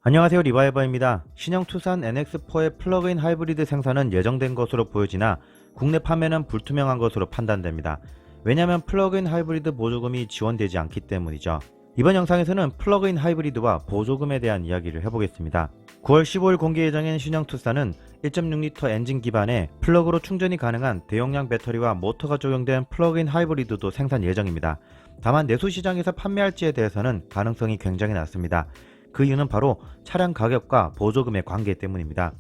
안녕하세요, 리바이버입니다. 신형 투싼 NX4의 플러그인 하이브리드 생산은 예정된 것으로 보여지나 국내 판매는 불투명한 것으로 판단됩니다. 왜냐하면 플러그인 하이브리드 보조금이 지원되지 않기 때문이죠. 이번 영상에서는 플러그인 하이브리드와 보조금에 대한 이야기를 해보겠습니다. 9월 15일 공개 예정인 신형 투싼은 1.6L 엔진 기반의 플러그로 충전이 가능한 대용량 배터리와 모터가 적용된 플러그인 하이브리드도 생산 예정입니다. 다만 내수 시장에서 판매할지에 대해서는 가능성이 굉장히 낮습니다. 그 이유는 바로 차량 가격과 보조금의 관계 때문입니다.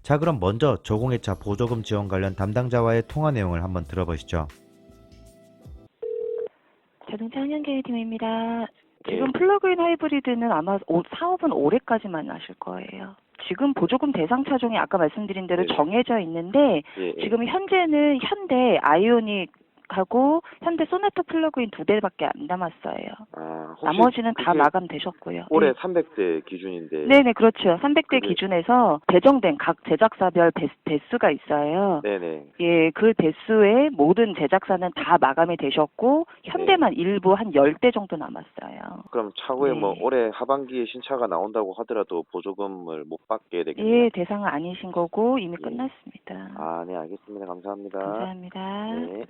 자, 그럼 먼저 저공해차 보조금 지원 관련 담당자와의 통화 내용을 한번 들어보시죠. 자동차 한영계획팀입니다. 예. 지금 플러그인 하이브리드는 아마 사업은 올해까지만 하실 거예요. 지금 보조금 대상 차종이 아까 말씀드린 대로 네. 정해져 있는데 예, 예. 지금 현재는 현대 아이오닉하고 현대 소나타 플러그인 2대밖에 안 남았어요. 혹시 나머지는 다 그게 마감되셨고요. 올해 네. 300대 기준인데. 네네, 그렇죠. 300대 그게- 기준에서 배정된 각 제작사별 대수가 있어요. 네네. 예, 그 대수의 모든 제작사는 다 마감이 되셨고 현대만 일부 한 10대 정도 남았어요. 그럼 차후에 네. 뭐 올해 하반기에 신차가 나온다고 하더라도 보조금을 못 받게 되겠네요. 예, 대상은 아니신 거고 이미 예. 끝났습니다. 네, 알겠습니다. 감사합니다. 감사합니다. 네.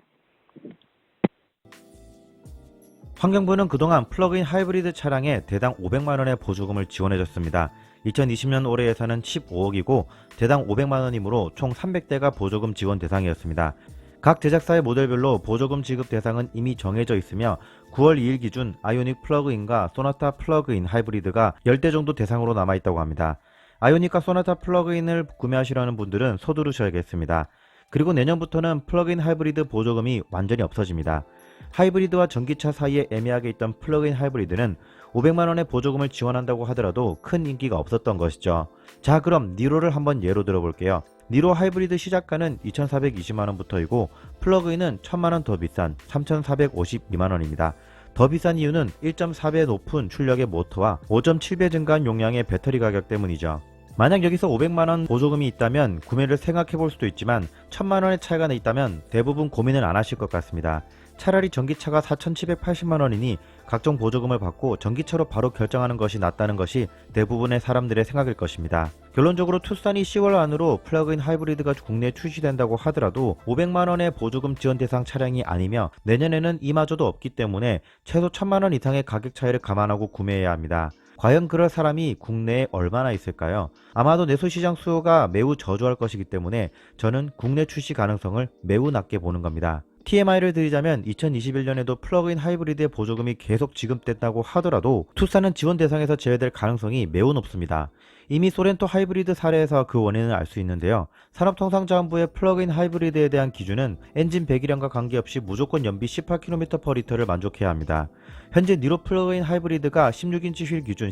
환경부는 그동안 플러그인 하이브리드 차량에 대당 500만원의 보조금을 지원해줬습니다. 2020년 올해 예산은 15억이고 대당 500만원이므로 총 300대가 보조금 지원 대상이었습니다. 각 제작사의 모델별로 보조금 지급 대상은 이미 정해져 있으며 9월 2일 기준 아이오닉 플러그인과 소나타 플러그인 하이브리드가 10대 정도 대상으로 남아있다고 합니다. 아이오닉과 소나타 플러그인을 구매하시려는 분들은 서두르셔야겠습니다. 그리고 내년부터는 플러그인 하이브리드 보조금이 완전히 없어집니다. 하이브리드와 전기차 사이에 애매하게 있던 플러그인 하이브리드는 500만원의 보조금을 지원한다고 하더라도 큰 인기가 없었던 것이죠. 자, 그럼 니로를 한번 예로 들어볼게요. 니로 하이브리드 시작가는 2,420만원부터이고 플러그인은 1,000만원 더 비싼 3,452만원입니다. 더 비싼 이유는 1.4배 높은 출력의 모터와 5.7배 증가한 용량의 배터리 가격 때문이죠. 만약 여기서 500만원 보조금이 있다면 구매를 생각해볼 수도 있지만 1,000만원의 차이가 있다면 대부분 고민을 안 하실 것 같습니다. 차라리 전기차가 4,780만원이니 각종 보조금을 받고 전기차로 바로 결정하는 것이 낫다는 것이 대부분의 사람들의 생각일 것입니다. 결론적으로 투싼이 10월 안으로 플러그인 하이브리드가 국내에 출시된다고 하더라도 500만원의 보조금 지원 대상 차량이 아니며 내년에는 이마저도 없기 때문에 최소 1,000만원 이상의 가격 차이를 감안하고 구매해야 합니다. 과연 그럴 사람이 국내에 얼마나 있을까요? 아마도 내수시장 수요가 매우 저조할 것이기 때문에 저는 국내 출시 가능성을 매우 낮게 보는 겁니다. TMI를 드리자면 2021년에도 플러그인 하이브리드의 보조금이 계속 지급된다고 하더라도 투싼은 지원 대상에서 제외될 가능성이 매우 높습니다. 이미 소렌토 하이브리드 사례에서 그 원인을 알 수 있는데요. 산업통상자원부의 플러그인 하이브리드에 대한 기준은 엔진 배기량과 관계없이 무조건 연비 18km/L를 만족해야 합니다. 현재 니로 플러그인 하이브리드가 16인치 휠 기준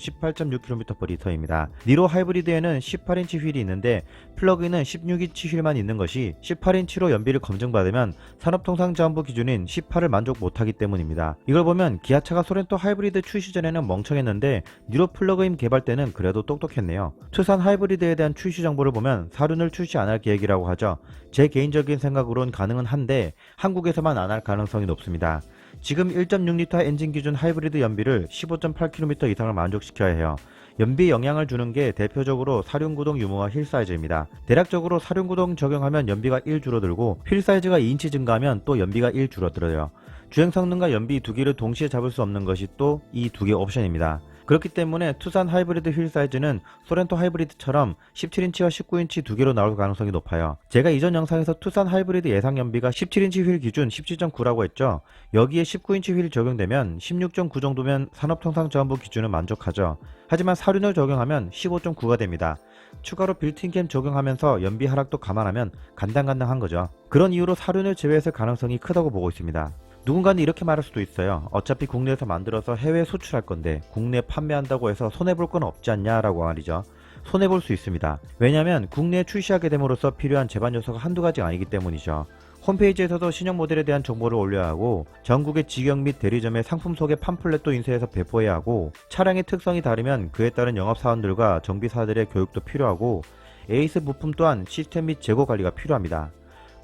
18.6km/L입니다. 니로 하이브리드에는 18인치 휠이 있는데 플러그인은 16인치 휠만 있는 것이 18인치로 연비를 검증받으면 산업통상자원부 기준인 18을 만족 못하기 때문입니다. 이걸 보면 기아차가 소렌토 하이브리드 출시 전에는 멍청했는데 니로 플러그인 개발 때는 그래도 똑똑했네요. 투싼 하이브리드에 대한 출시 정보를 보면 사륜을 출시 안 할 계획이라고 하죠. 제 개인적인 생각으론 가능은 한데 한국에서만 안 할 가능성이 높습니다. 지금 1.6L 엔진 기준 하이브리드 연비를 15.8km 이상을 만족시켜야 해요. 연비에 영향을 주는 게 대표적으로 사륜구동 유무와 휠 사이즈입니다. 대략적으로 사륜구동 적용하면 연비가 1 줄어들고 휠 사이즈가 2인치 증가하면 또 연비가 1 줄어들어요. 주행 성능과 연비 두 개를 동시에 잡을 수 없는 것이 또 이 두 개 옵션입니다. 그렇기 때문에 투싼 하이브리드 휠 사이즈는 소렌토 하이브리드처럼 17인치와 19인치 두 개로 나올 가능성이 높아요. 제가 이전 영상에서 투싼 하이브리드 예상 연비가 17인치 휠 기준 17.9라고 했죠. 여기에 19인치 휠 적용되면 16.9 정도면 산업통상자원부 기준은 만족하죠. 하지만 사륜을 적용하면 15.9가 됩니다. 추가로 빌트인캠 적용하면서 연비 하락도 감안하면 간당간당한 거죠. 그런 이유로 사륜을 제외했을 가능성이 크다고 보고 있습니다. 누군가는 이렇게 말할 수도 있어요. 어차피 국내에서 만들어서 해외에 수출할 건데 국내에 판매한다고 해서 손해볼 건 없지 않냐 라고 말이죠. 손해볼 수 있습니다. 왜냐하면 국내에 출시하게 됨으로써 필요한 제반 요소가 한두 가지가 아니기 때문이죠. 홈페이지에서도 신형 모델에 대한 정보를 올려야 하고 전국의 직영 및 대리점에 상품 소개 팜플렛도 인쇄해서 배포해야 하고 차량의 특성이 다르면 그에 따른 영업사원들과 정비사들의 교육도 필요하고 에이스 부품 또한 시스템 및 재고 관리가 필요합니다.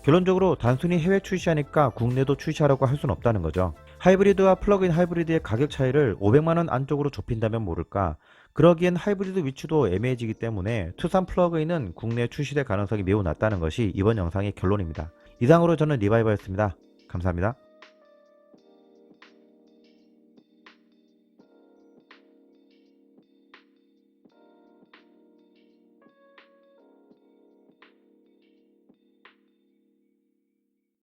결론적으로 단순히 해외 출시하니까 국내도 출시하라고 할 수는 없다는 거죠. 하이브리드와 플러그인 하이브리드의 가격 차이를 500만원 안쪽으로 좁힌다면 모를까, 그러기엔 하이브리드 위치도 애매해지기 때문에 투싼 플러그인은 국내에 출시될 가능성이 매우 낮다는 것이 이번 영상의 결론입니다. 이상으로 저는 리바이버였습니다. 감사합니다.